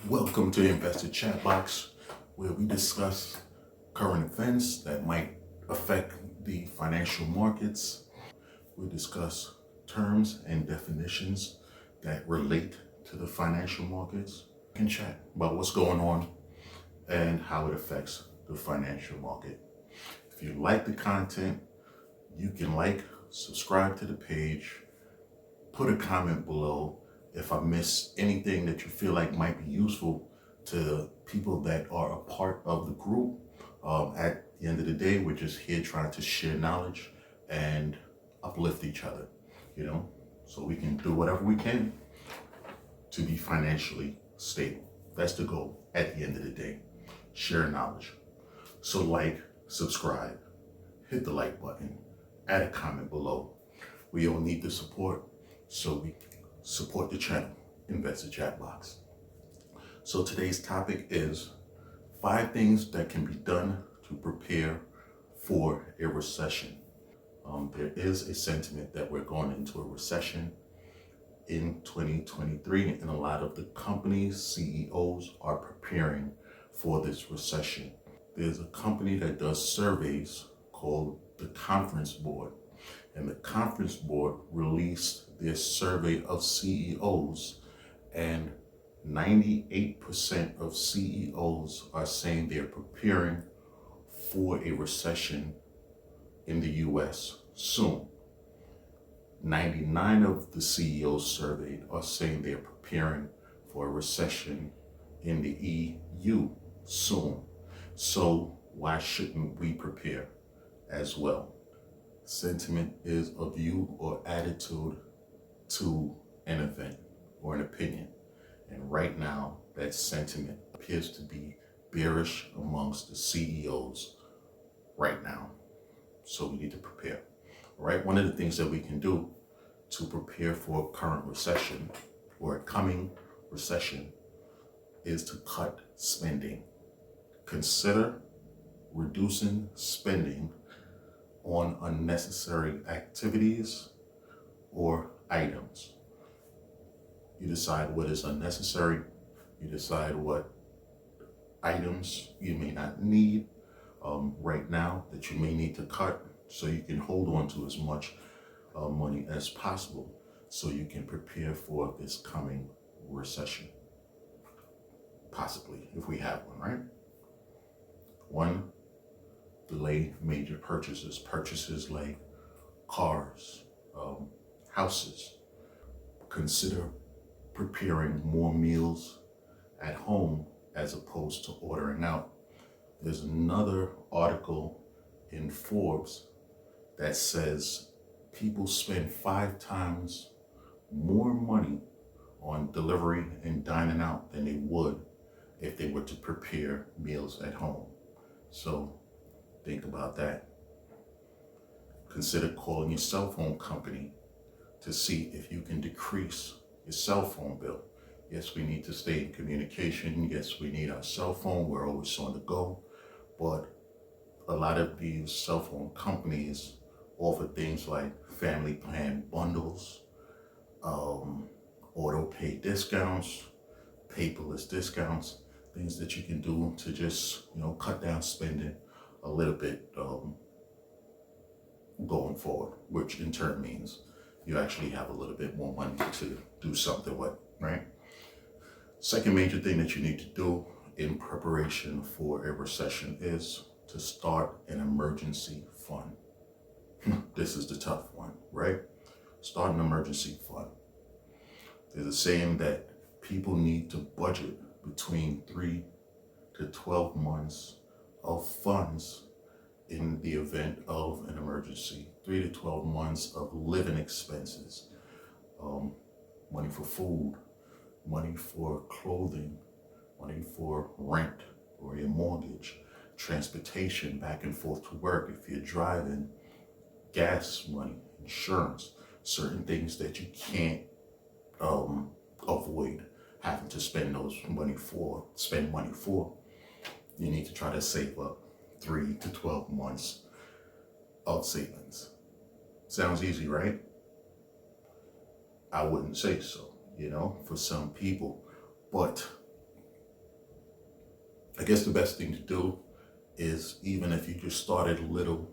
Welcome to the Investor Chat Box, where we discuss current events that might affect the financial markets. We discuss terms and definitions that relate to the financial markets. We can chat about what's going on and how it affects the financial market. If you like the content, you can subscribe to the page, put a comment below. If I miss anything that you feel like might be useful to people that are a part of the group, at the end of the day, we're just here trying to share knowledge and uplift each other, so we can do whatever we can to be financially stable. That's the goal at the end of the day, share knowledge. So subscribe, hit the like button, add a comment below. We all need the support, so we support the channel, Investor Chat Box. So today's topic is 5 things that can be done to prepare for a recession. There is a sentiment that we're going into a recession in 2023, and a lot of the companies, CEOs are preparing for this recession. There's a company that does surveys called the Conference Board, and the Conference Board released their survey of CEOs, and 98% of CEOs are saying they're preparing for a recession in the US soon. 99 of the CEOs surveyed are saying they're preparing for a recession in the EU soon. So why shouldn't we prepare as well? Sentiment is a view or attitude to an event or an opinion. And right now, that sentiment appears to be bearish amongst the CEOs right now. So we need to prepare. All right, one of the things that we can do to prepare for a current recession or a coming recession is to cut spending. Consider reducing spending on unnecessary activities or items. You decide what is unnecessary. You decide what items you may not need right now that you may need to cut, so you can hold on to as much money as possible so you can prepare for this coming recession. Possibly, if we have one, right? 1, delay major purchases like cars, houses. Consider preparing more meals at home as opposed to ordering out. There's another article in Forbes that says people spend 5 times more money on delivery and dining out than they would if they were to prepare meals at home. So think about that. Consider calling your cell phone company to see if you can decrease your cell phone bill. Yes, we need to stay in communication. Yes, we need our cell phone. We're always on the go. But a lot of these cell phone companies offer things like family plan bundles, auto pay discounts, paperless discounts, things that you can do to just, cut down spending a little bit going forward, which in turn means you actually have a little bit more money to do something with, right? Second major thing that you need to do in preparation for a recession is to start an emergency fund. This is the tough one, right? Start an emergency fund. There's a saying that people need to budget between 3 to 12 months of funds in the event of an emergency. 3 to 12 months of living expenses, money for food, money for clothing, money for rent or your mortgage, transportation back and forth to work if you're driving, gas money, insurance, certain things that you can't avoid having to spend money for. You need to try to save up 3 to 12 months of savings. Sounds easy, right? I wouldn't say so, for some people. But I guess the best thing to do is, even if you just started little,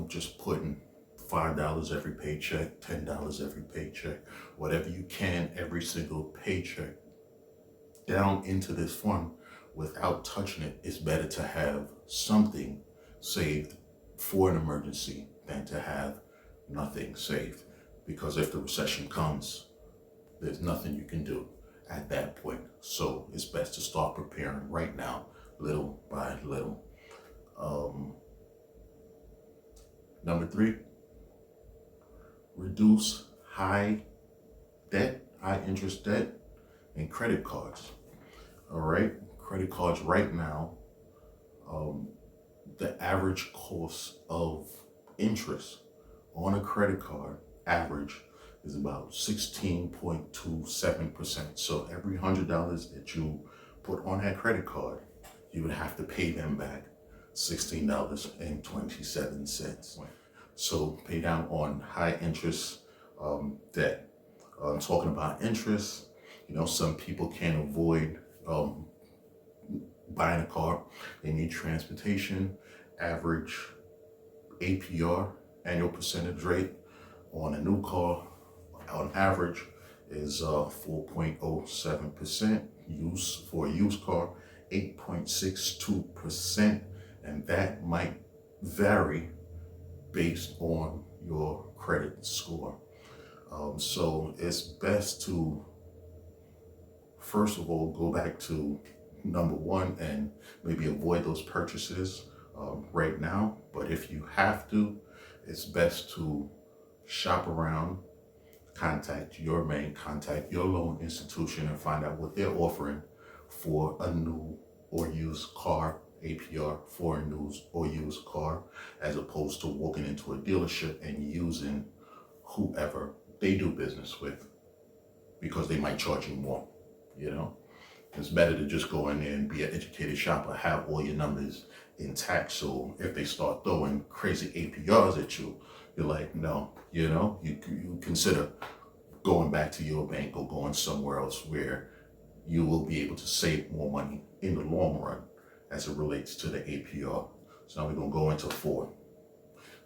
just putting $5 every paycheck, $10 every paycheck, whatever you can every single paycheck down into this fund without touching it. It's better to have something saved for an emergency than to have nothing saved. Because if the recession comes, there's nothing you can do at that point. So it's best to start preparing right now, little by little. Number 3, reduce high interest debt, and credit cards. All right, credit cards right now, the average cost of interest on a credit card average is about 16.27%. So every $100 that you put on that credit card, you would have to pay them back $16.27. So pay down on high interest debt. Talking about interest, some people can't avoid buying a car. They need transportation. Average APR, annual percentage rate, on a new car on average is 4.07%. Use for a used car, 8.62%, and that might vary based on your credit score. So it's best to, first of all, go back to number 1 and maybe avoid those purchases right now. But if you have to, it's best to shop around, contact your loan institution and find out what they're offering for a new or used car APR for a new or used car, as opposed to walking into a dealership and using whoever they do business with, because they might charge you more. It's better to just go in there and be an educated shopper, have all your numbers intact. So if they start throwing crazy APRs at you, you're like, no, you consider going back to your bank or going somewhere else where you will be able to save more money in the long run as it relates to the APR. So now we're going to go into 4.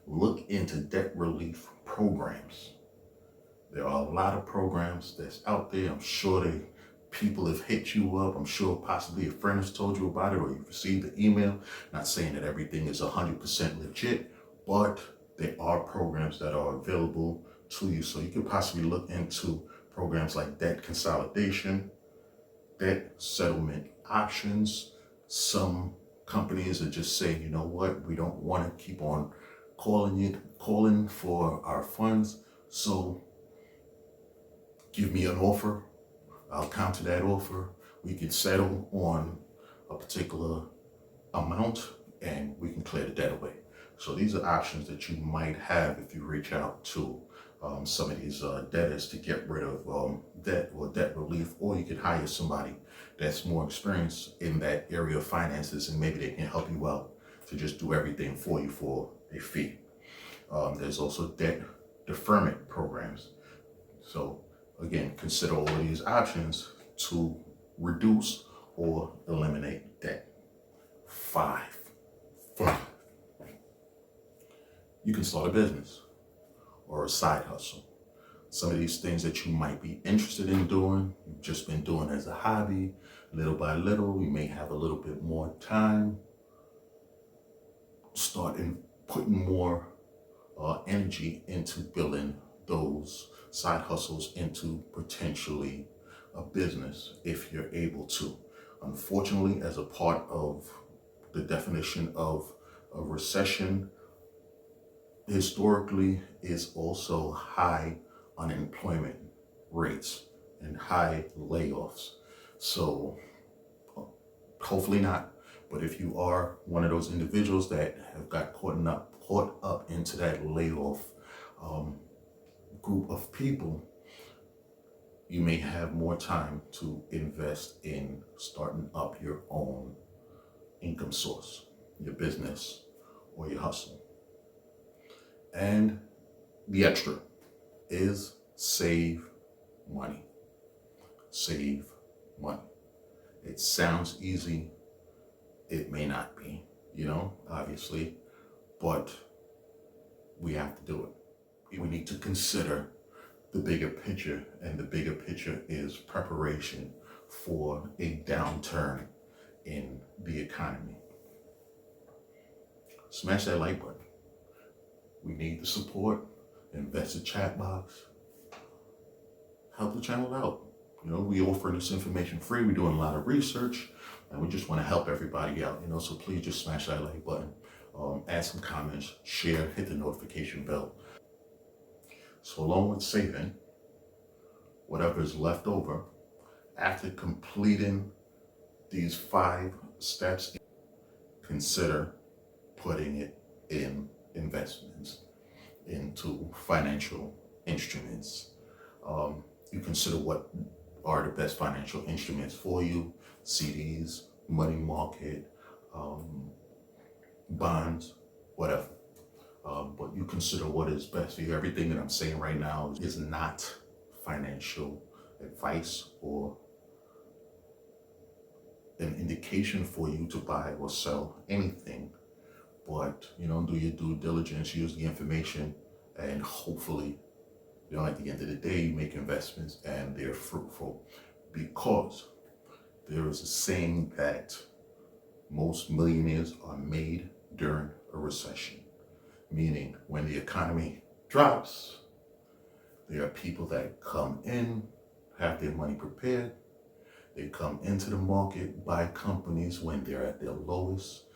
Look into debt relief programs. There are a lot of programs that's out there. I'm sure people have hit you up. I'm sure possibly a friend has told you about it, or you've received the email. Not saying that everything is 100% legit, but there are programs that are available to you. So you could possibly look into programs like debt consolidation, debt settlement options. Some companies are just saying, you know what, we don't want to keep on calling for our funds. So give me an offer. I'll counter that offer. We can settle on a particular amount and we can clear the debt away. So these are options that you might have if you reach out to some of these debtors to get rid of debt or debt relief, or you can hire somebody that's more experienced in that area of finances, and maybe they can help you out to just do everything for you for a fee. There's also debt deferment programs. So again, consider all of these options to reduce or eliminate debt. 5. You can start a business or a side hustle. Some of these things that you might be interested in doing, you've just been doing as a hobby, little by little, you may have a little bit more time. Start putting more energy into building those side hustles into potentially a business if you're able to. Unfortunately, as a part of the definition of a recession, historically is also high unemployment rates and high layoffs. So hopefully not, but if you are one of those individuals that have got caught up into that layoff group of people, you may have more time to invest in starting up your own income source, your business or your hustle. And the extra is save money. Save money. It sounds easy, It may not be, obviously, but we have to do it. We need to consider the bigger picture, and the bigger picture is preparation for a downturn in the economy. Smash that like button. We need the support. Invest the chat box. Help the channel out. We offer this information free. We're doing a lot of research, and we just want to help everybody out. So please just smash that like button. Add some comments, share, hit the notification bell. So along with saving, whatever is left over, after completing these 5 steps, consider putting it in investments, into financial instruments. You consider what are the best financial instruments for you: CDs, money market, bonds, whatever. But you consider what is best for you. Everything that I'm saying right now is not financial advice or an indication for you to buy or sell anything. But, do your due diligence, use the information, and hopefully, at the end of the day, you make investments and they're fruitful. Because there is a saying that most millionaires are made during a recession. Meaning, when the economy drops, there are people that come in, have their money prepared. They come into the market, buy companies when they're at their lowest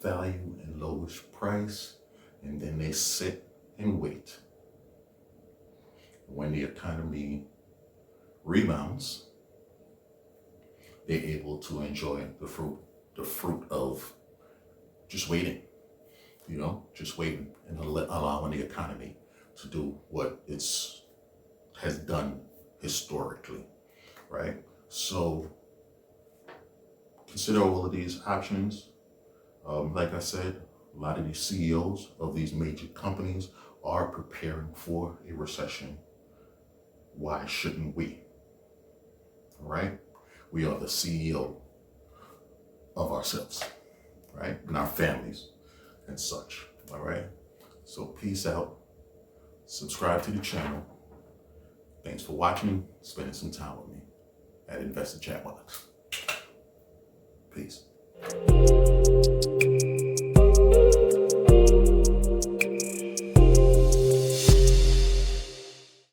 value and lowest price, and then they sit and wait. When the economy rebounds, they're able to enjoy the fruit of just waiting, just waiting and allowing the economy to do what it has done historically, right? So consider all of these options. Like I said, a lot of these CEOs of these major companies are preparing for a recession. Why shouldn't we? All right? We are the CEO of ourselves, right? And our families and such. All right? So peace out. Subscribe to the channel. Thanks for watching, spending some time with me at Investor Chat Box. Peace.